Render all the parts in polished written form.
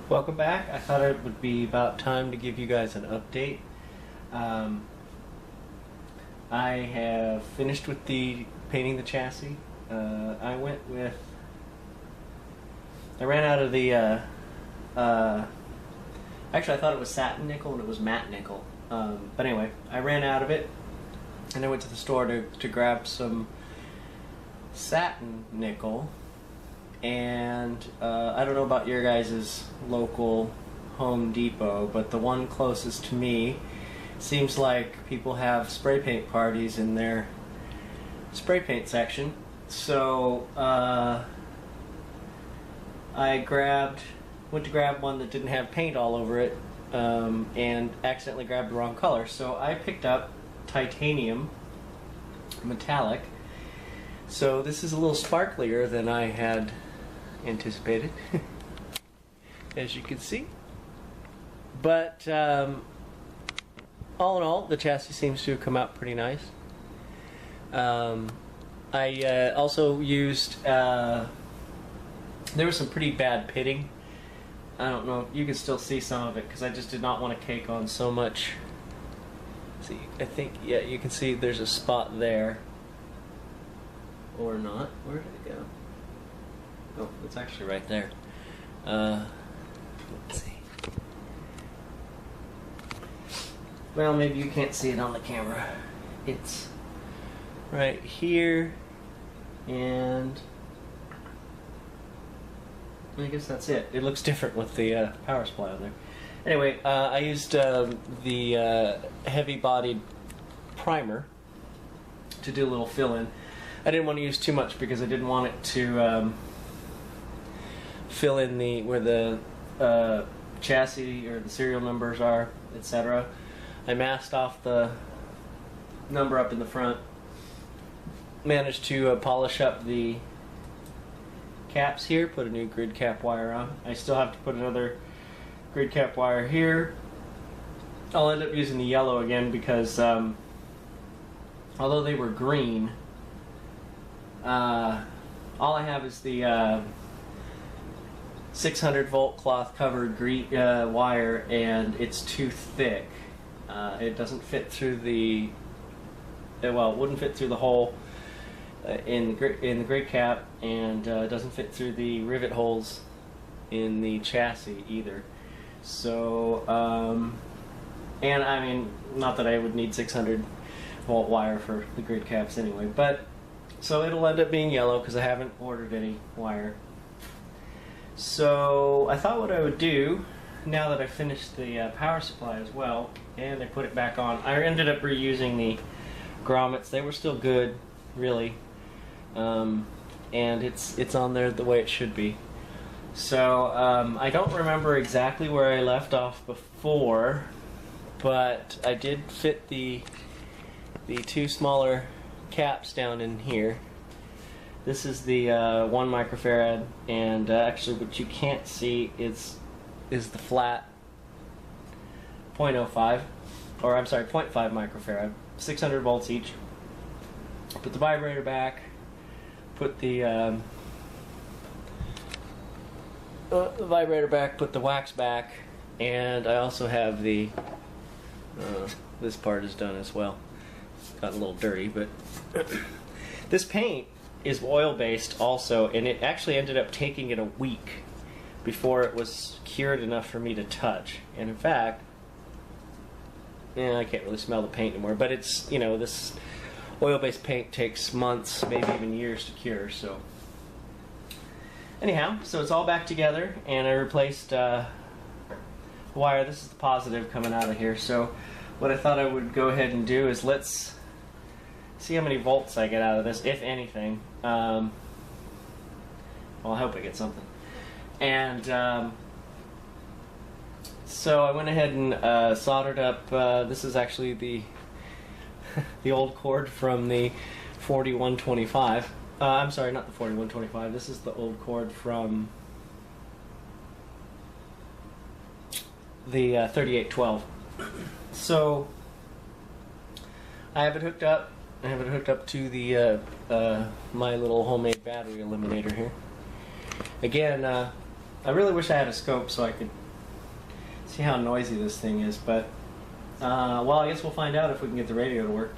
Welcome back. I thought it would be about time to give you guys an update. I have finished with the painting the chassis. I ran out of the, actually I thought it was satin nickel and it was matte nickel. But anyway, I ran out of it and I went to the store to grab some satin nickel. And I don't know about your guys' local Home Depot, but the one closest to me seems like people have spray paint parties in their spray paint section. So I went to grab one that didn't have paint all over it and accidentally grabbed the wrong color. So I picked up titanium metallic. So this is a little sparklier than I had anticipated, as you can see. But all in all, the chassis seems to have come out pretty nice. I also used, there was some pretty bad pitting. I don't know, you can still see some of it because I just did not want to cake on so much. See, I think, yeah, you can see there's a spot there. Or not. Where did it go? Oh, it's actually right there. Let's see. Well, maybe you can't see it on the camera. It's right here, and I guess that's it. It looks different with the power supply on there. Anyway, I used the heavy-bodied primer to do a little fill-in. I didn't want to use too much because I didn't want it to fill in where the chassis or the serial numbers are, etc. I masked off the number up in the front. Managed to polish up the caps here, put a new grid cap wire on. I still have to put another grid cap wire here. I'll end up using the yellow again because although they were green, all I have is the 600 volt cloth covered wire, and it's too thick. It doesn't fit through the, well, it wouldn't fit through the hole in the grid cap, and it doesn't fit through the rivet holes in the chassis either. So, and I mean, not that I would need 600 volt wire for the grid caps anyway, but so it'll end up being yellow because I haven't ordered any wire. So I thought what I would do, now that I finished the power supply as well, and I put it back on, I ended up reusing the grommets. They were still good, really, and it's on there the way it should be. So I don't remember exactly where I left off before, but I did fit the two smaller caps down in here. This is the 1 microfarad, and actually what you can't see is the flat 0.05, or I'm sorry, 0.5 microfarad, 600 volts each. Put the vibrator back, put the vibrator back, put the wax back, and I also have the this part is done as well. Got a little dirty, but this paint is oil-based also, and it actually ended up taking it a week before it was cured enough for me to touch. And in fact, I can't really smell the paint anymore, but it's, you know, this oil-based paint takes months, maybe even years to cure. So anyhow, so it's all back together, and I replaced wire. This is the positive coming out of here. So what I thought I would go ahead and do is let's see how many volts I get out of this, if anything. Well, I hope I get something. And so I went ahead and soldered up, this is actually the the old cord from the 4125. I'm sorry, not the 4125. This is the old cord from the 3812. So I have it hooked up. I have it hooked up to the my little homemade battery eliminator here. Again, I really wish I had a scope so I could see how noisy this thing is, but well, I guess we'll find out if we can get the radio to work.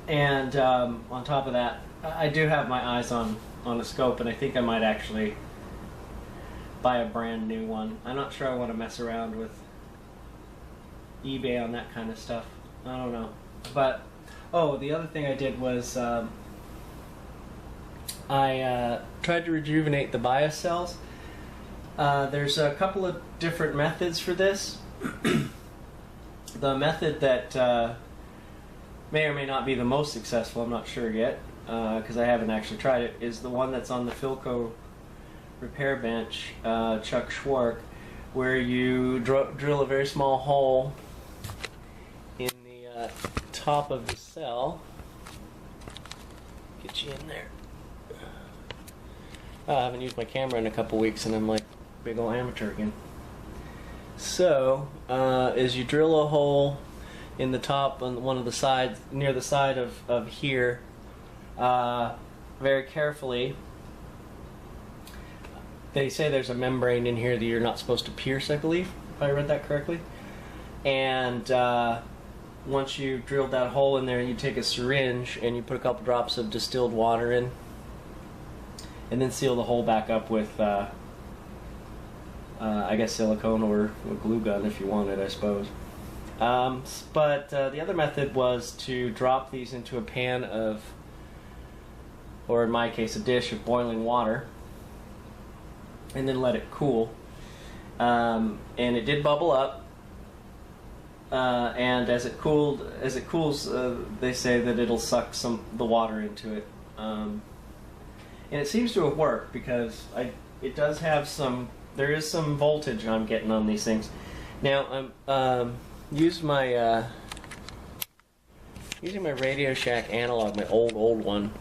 And on top of that, I do have my eyes on a scope, and I think I might actually buy a brand new one. I'm not sure I want to mess around with eBay on that kind of stuff. I don't know. But, oh, the other thing I did was I tried to rejuvenate the bias cells. There's a couple of different methods for this. The method that may or may not be the most successful, I'm not sure yet, because I haven't actually tried it, is the one that's on the Philco repair bench, Chuck Schwark, where you drill a very small hole in the top of the cell. Get you in there. I haven't used my camera in a couple weeks, and I'm like big ol' amateur again. So, as you drill a hole in the top on one of the sides, near the side of here, very carefully. They say there's a membrane in here that you're not supposed to pierce, I believe, if I read that correctly. And once you've drilled that hole in there, you take a syringe and you put a couple drops of distilled water in, and then seal the hole back up with, I guess, silicone or a glue gun if you wanted, I suppose. But the other method was to drop these into a pan of, or in my case, a dish of boiling water, and then let it cool. And it did bubble up, and as it cools, they say that it'll suck the water into it. And it seems to have worked, because it does have there is some voltage I'm getting on these things. Now I'm using my Radio Shack analog, my old one,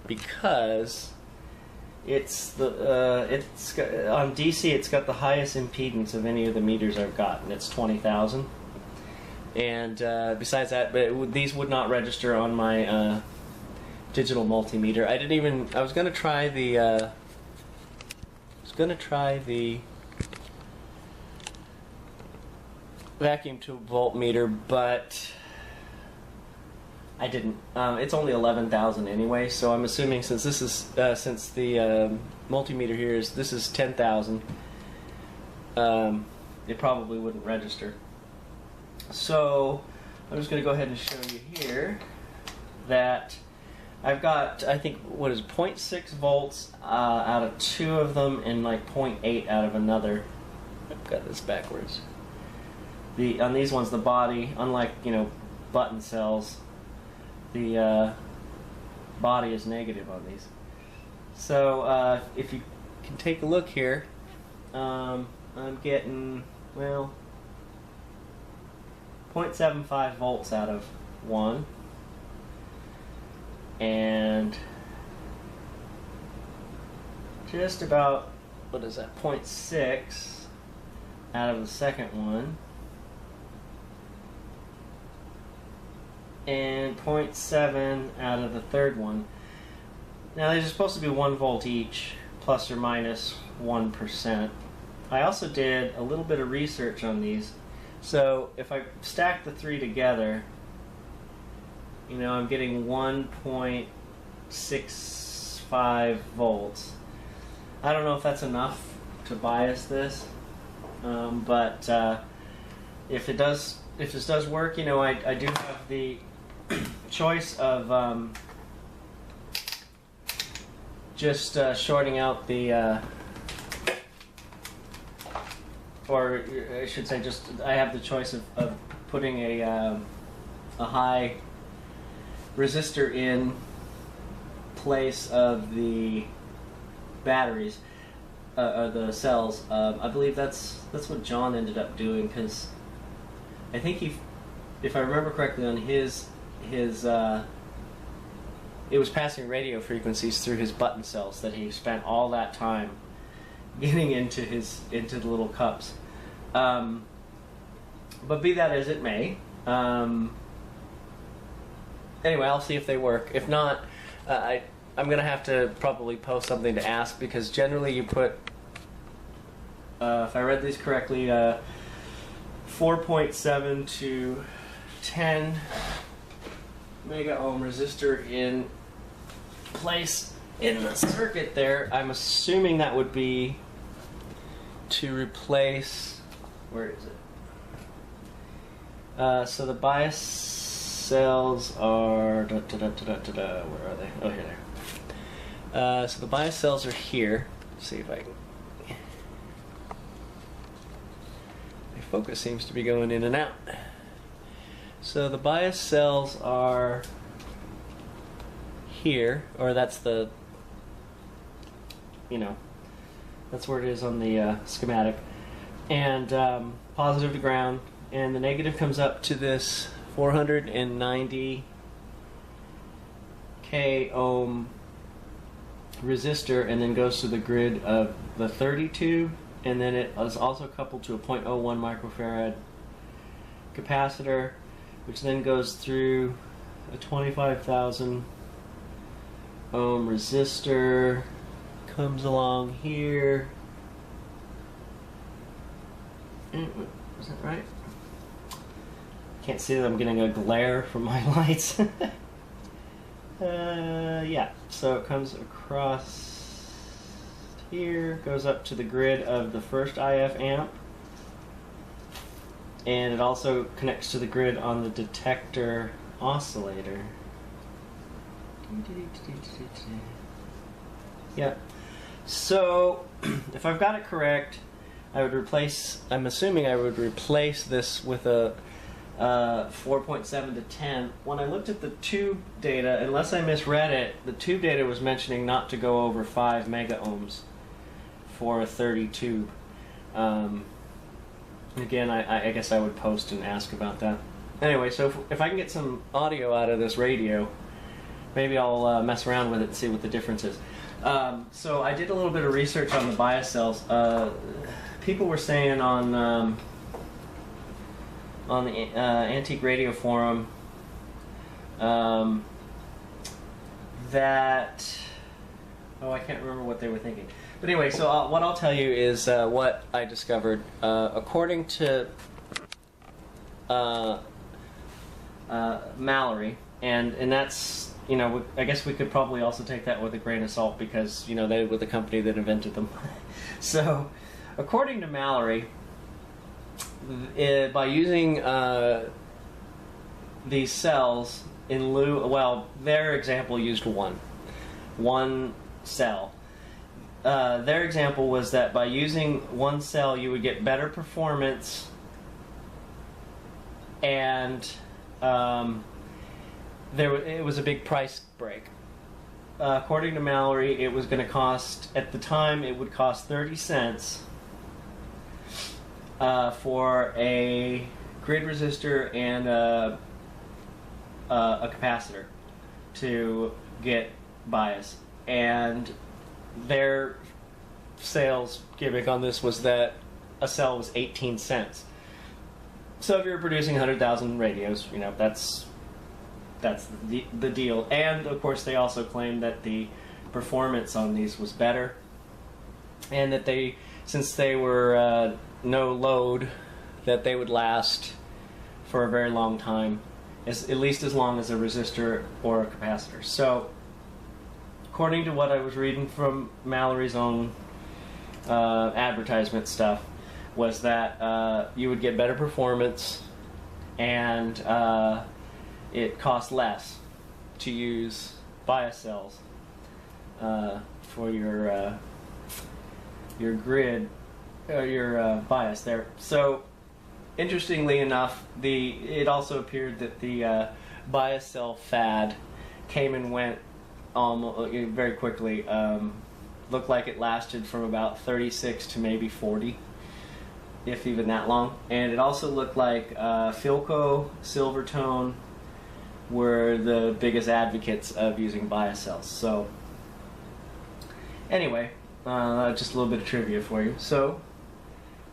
because it's on DC. It's got the highest impedance of any of the meters I've got, and it's 20,000. And besides that, but these would not register on my digital multimeter. I was gonna try the vacuum tube voltmeter, but I didn't. It's only 11,000 anyway, so I'm assuming since this is since the multimeter here is 10,000, it probably wouldn't register. So I'm just going to go ahead and show you here that I've got, I think, what is 0.6 volts out of two of them, and like 0.8 out of another. I've got this backwards. On these ones, the body, unlike, button cells, the body is negative on these. So if you can take a look here, I'm getting, well, 0.75 volts out of one, and just about, what is that, 0.6 out of the second one, and 0.7 out of the third one. Now these are supposed to be 1 volt each, plus or minus 1%. I also did a little bit of research on these. So if I stack the three together, I'm getting 1.65 volts. I don't know if that's enough to bias this, but if this does work, I do have the choice of just shorting out the, or I should say, I have the choice of putting a high resistor in place of the batteries, the cells. I believe that's what John ended up doing, because I think if I remember correctly, on his it was passing radio frequencies through his button cells that he spent all that time getting into the little cups. But be that as it may, anyway, I'll see if they work. If not, I'm going to have to probably post something to ask, because generally you put if I read these correctly, 4.7 to 10 mega ohm resistor in place in the circuit there. I'm assuming that would be to replace, where is it? So the bias cells are, where are they? Oh, here they are. So the bias cells are here. Let's see if I can. My focus seems to be going in and out. So the bias cells are here, or that's the, that's where it is on the schematic. And positive to ground, and the negative comes up to this 490 k ohm resistor, and then goes to the grid of the 32, and then it is also coupled to a 0.01 microfarad capacitor, which then goes through a 25,000 ohm resistor, comes along here. Is that right? Can't see that I'm getting a glare from my lights. Yeah, so it comes across here, goes up to the grid of the first IF amp, and it also connects to the grid on the detector oscillator. Yeah, so if I've got it correct, I'm assuming I would replace this with a 4.7 to 10. When I looked at the tube data, unless I misread it, the tube data was mentioning not to go over 5 mega ohms for a 30 tube. Again, I guess I would post and ask about that. Anyway, so if I can get some audio out of this radio, maybe I'll mess around with it and see what the difference is. So I did a little bit of research on the bias cells. People were saying on the Antique Radio Forum that, I can't remember what they were thinking. But anyway, so what I'll tell you is what I discovered. According to Mallory, and that's, I guess we could probably also take that with a grain of salt, because, they were the company that invented them. So, according to Mallory, by using these cells in lieu, their example used one cell. Their example was that by using one cell you would get better performance, and it was a big price break. According to Mallory, it was going to cost, at the time, it would cost 30 cents for a grid resistor and a capacitor to get bias. And their sales gimmick on this was that a cell was 18 cents. So if you're producing 100,000 radios, that's the deal. And of course they also claimed that the performance on these was better, and that since they were no load, that they would last for a very long time, at least as long as a resistor or a capacitor. So according to what I was reading from Mallory's own advertisement stuff, was that you would get better performance, and it cost less to use bias cells for your grid, your bias there. So, interestingly enough, it also appeared that the bias cell fad came and went almost very quickly. Looked like it lasted from about 36 to maybe 40, if even that long. And it also looked like Philco, Silvertone were the biggest advocates of using bias cells. So anyway, just a little bit of trivia for you. So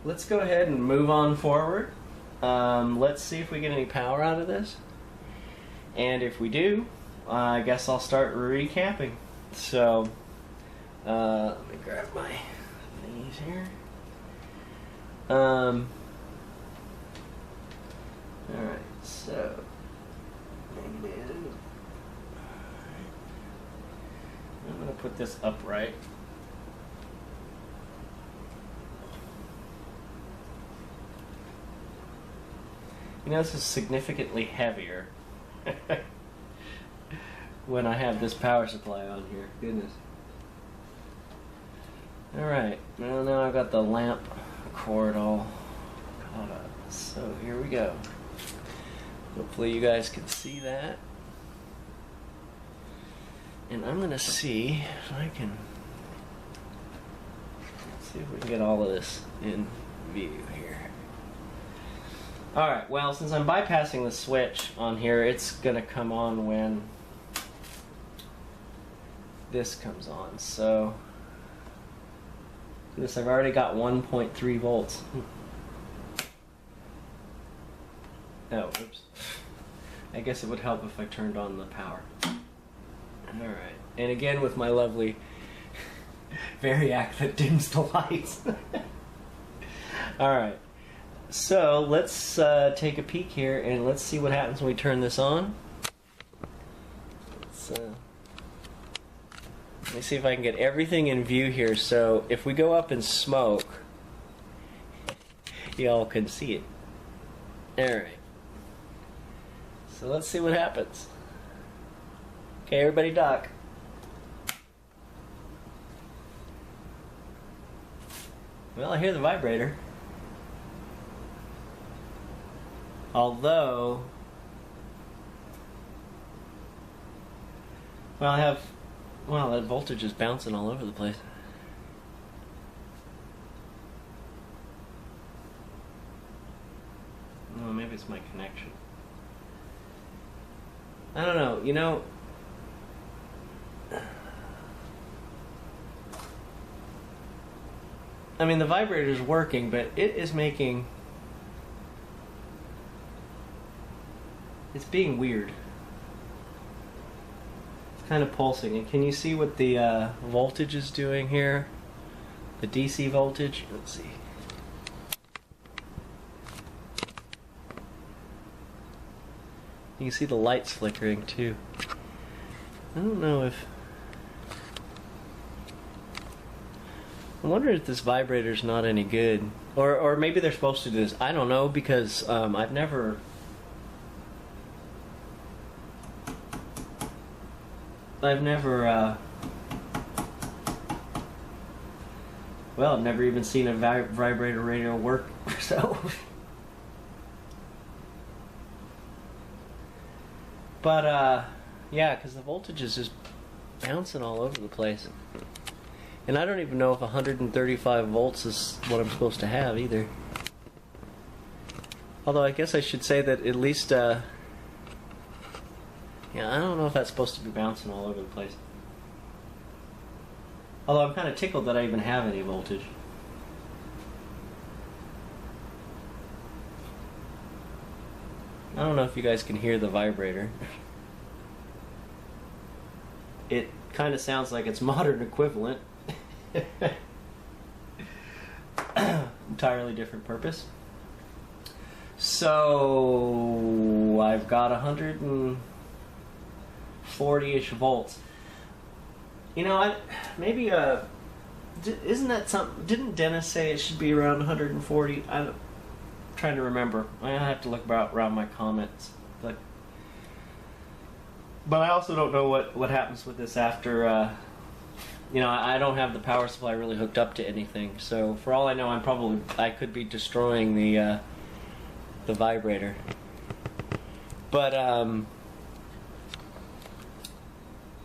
let's go ahead and move on forward. Let's see if we get any power out of this. And if we do, I guess I'll start recapping. So let me grab my thingies here. Alright, so negative. I'm going to put this upright. You know, this is significantly heavier when I have this power supply on here. Goodness. Alright, well, now I've got the lamp cord all caught up. So here we go. Hopefully you guys can see that. And I'm going to see if I can... Let's see if we can get all of this in view here. Alright, well, since I'm bypassing the switch on here, it's going to come on when this comes on. So, this, I've already got 1.3 volts. Oh, oops. I guess it would help if I turned on the power. Alright, and again with my lovely Variac that dims the lights. Alright. So let's take a peek here and let's see what happens when we turn this on. Let me see if I can get everything in view here. So if we go up in smoke, y'all can see it. Alright. So let's see what happens. Okay, everybody duck. Well, I hear the vibrator. Although, well, that voltage is bouncing all over the place. Oh, maybe it's my connection. I don't know, you know, I mean, the vibrator is working, but it is making... It's being weird. It's kind of pulsing. And can you see what the voltage is doing here? The DC voltage? Let's see. You can see the lights flickering too. I don't know if... I wonder if this vibrator's not any good. Or maybe they're supposed to do this. I don't know, because I've never... well, I've never even seen a vibrator radio work, so... But, yeah, because the voltage is just bouncing all over the place. And I don't even know if 135 volts is what I'm supposed to have, either. Although I guess I should say that at least, yeah, I don't know if that's supposed to be bouncing all over the place. Although I'm kind of tickled that I even have any voltage. I don't know if you guys can hear the vibrator. It kind of sounds like its modern equivalent. Entirely different purpose. So I've got 140-ish volts. You know, maybe isn't that something? Didn't Dennis say it should be around 140? I'm trying to remember. I have to look around my comments. But I also don't know what happens with this after. You know, I don't have the power supply really hooked up to anything. So for all I know, I could be destroying the vibrator. But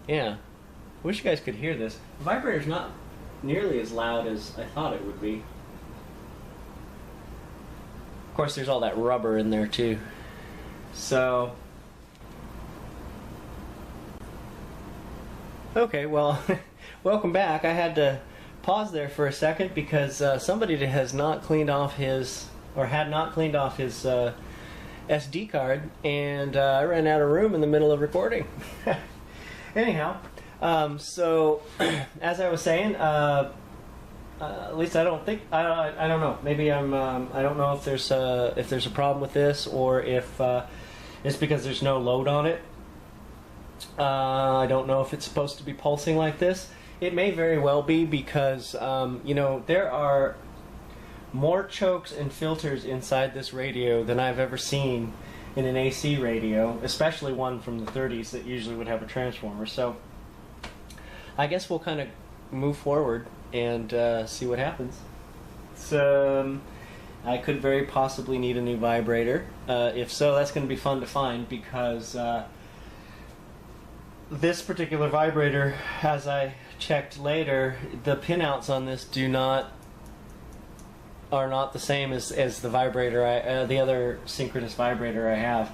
yeah. I wish you guys could hear this. The vibrator's not nearly as loud as I thought it would be. Of course, there's all that rubber in there too. So, okay, well, welcome back. I had to pause there for a second because somebody has not cleaned off his, or had not cleaned off his SD card, and I ran out of room in the middle of recording. Anyhow. So, as I was saying, I At least I don't think. I don't know. Maybe I'm. I don't know if there's a problem with this, or if it's because there's no load on it. I don't know if it's supposed to be pulsing like this. It may very well be because you know, there are more chokes and filters inside this radio than I've ever seen in an AC radio, especially one from the 30s that usually would have a transformer. So I guess we'll kind of move forward and see what happens. So I could very possibly need a new vibrator. If so, that's going to be fun to find, because this particular vibrator, as I checked later, the pinouts on this are not the same as the vibrator the other synchronous vibrator I have.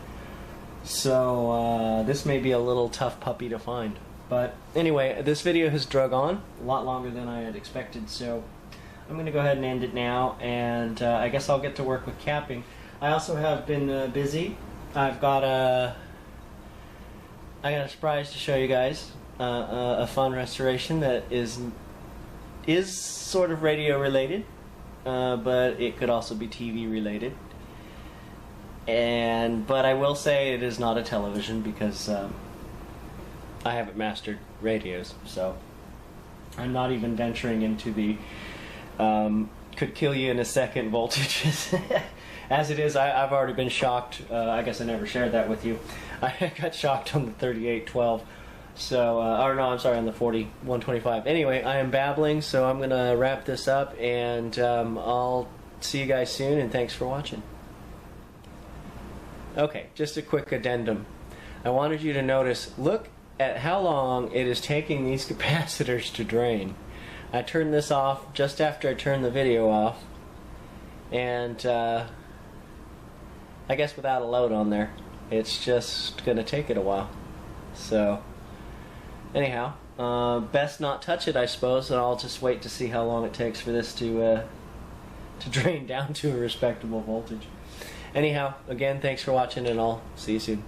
So this may be a little tough puppy to find. But anyway, this video has drug on a lot longer than I had expected, so I'm going to go ahead and end it now, and I guess I'll get to work with capping. I also have been busy. I've got a surprise to show you guys, a fun restoration that is sort of radio related, but it could also be TV related. But I will say it is not a television, because I haven't mastered radios, so I'm not even venturing into the could kill you in a second voltages. As it is, I've already been shocked. I guess I never shared that with you. I got shocked on the 3812. So, or no, I'm sorry, on the 4125. Anyway, I am babbling, so I'm going to wrap this up, and I'll see you guys soon, and thanks for watching. Okay, just a quick addendum. I wanted you to notice, look at how long it is taking these capacitors to drain. I turned this off just after I turned the video off, and I guess without a load on there, it's just going to take it a while. So, anyhow, best not touch it, I suppose, and I'll just wait to see how long it takes for this to drain down to a respectable voltage. Anyhow, again, thanks for watching, and I'll see you soon.